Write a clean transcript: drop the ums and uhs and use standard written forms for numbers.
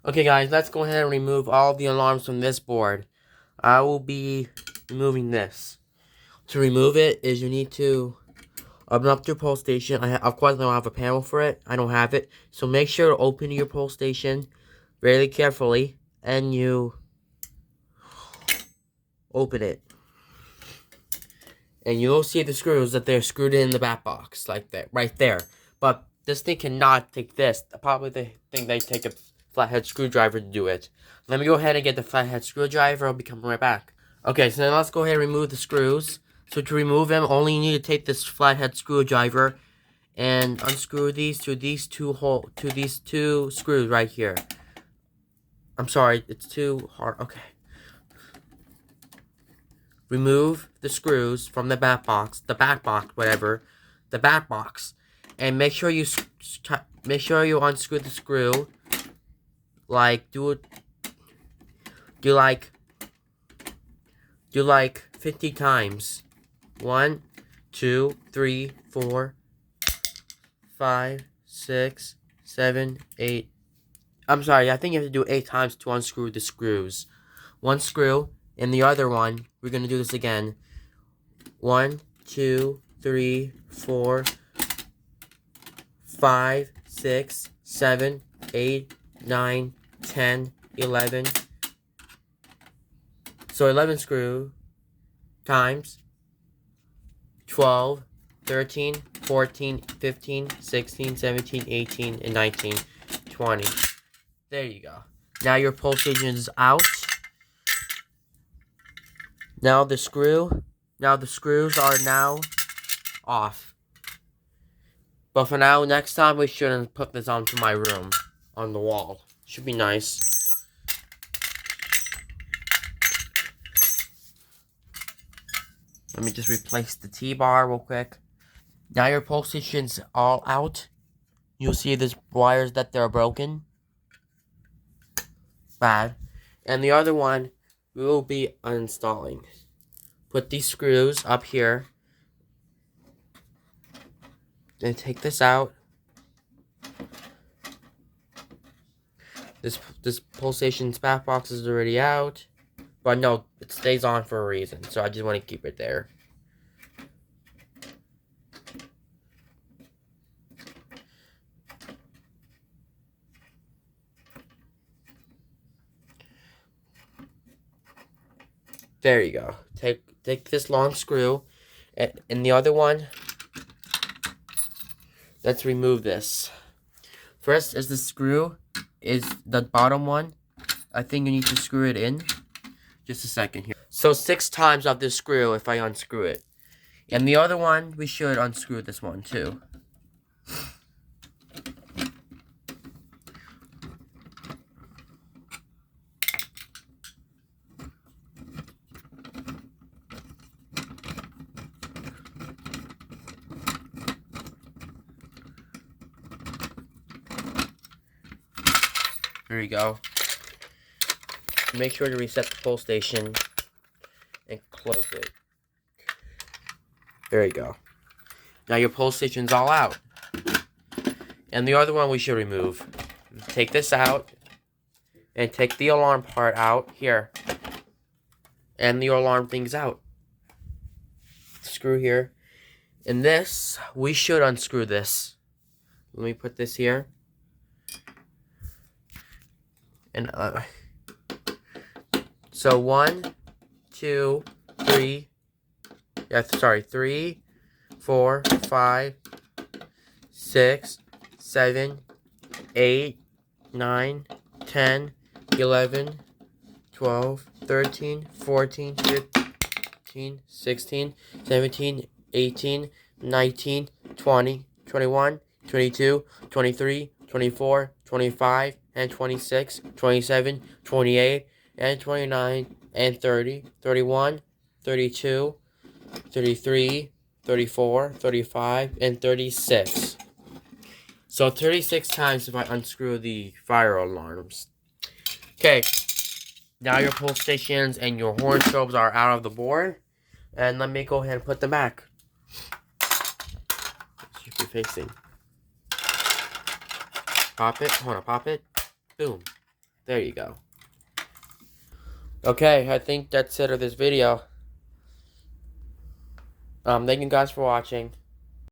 Okay guys, let's go ahead and remove all the alarms from this board. I will be removing this. To remove it is you need to open up your pole station. Of course I don't have a panel for it. I don't have it. So make sure to open your pole station really carefully and you open it. And you'll see the screws that they're screwed in the back box, like that, right there. But this thing cannot take this. Probably they think they take a flathead screwdriver to do it. Let me go ahead and get the flathead screwdriver. I'll be coming right back. Okay, so now let's go ahead and remove the screws. So to remove them, only you need to take this flathead screwdriver and unscrew these to these two screws right here. I'm sorry, it's too hard. Okay. Remove the screws from the back box, and make sure you unscrew the screw. Do like 50 times. 1, 2, 3, 4, 5, 6, 7, 8. I'm sorry, I think you have to do 8 times to unscrew the screws. One screw, and the other one, we're going to do this again. 1, 2, 3, 4, 5, 6, 7, 8, 9, 10, 11. So 11 screw times 12, 13, 14, 15, 16, 17, 18, and 19, 20. There you go. Now your pole station is out. Now the screws are now off. But for now, next time we shouldn't put this onto my room, on the wall. Should be nice. Let me just replace the T-bar real quick. Now your pole station's all out. You'll see these wires that they're broken. Bad. And the other one we will be uninstalling. Put these screws up here. Then take this out. This pole station's back box is already out. But no, it stays on for a reason. So I just want to keep it there. There you go. Take this long screw, and the other one. Let's remove this. First is the screw, is the bottom one. I think you need to screw it in. Just a second here. So 6 times of this screw if I unscrew it. And the other one, we should unscrew this one too. There you go. Make sure to reset the pole station and close it. There you go. Now your pole station's all out. And the other one we should remove. Take this out and take the alarm part out here. And the alarm thing's out. Screw here. And this, we should unscrew this. Let me put this here. And so 1, 2, 3. Yeah, sorry, 3, 4, 5, 6, 7, 8, 9, 10, 11, 12, 13, 14, 15, 16, 17, 18, 19, 20, 21, 22, 23, 24, 25, and 26, 27, 28, and 29, and 30, 31, 32, 33, 34, 35, and 36. So 36 times if I unscrew the fire alarms. Okay, now your pole stations and your horn strobes are out of the board. And let me go ahead and put them back. Should be facing. Pop it. Hold on, pop it. Boom. There you go. Okay, I think that's it of this video. Thank you guys for watching.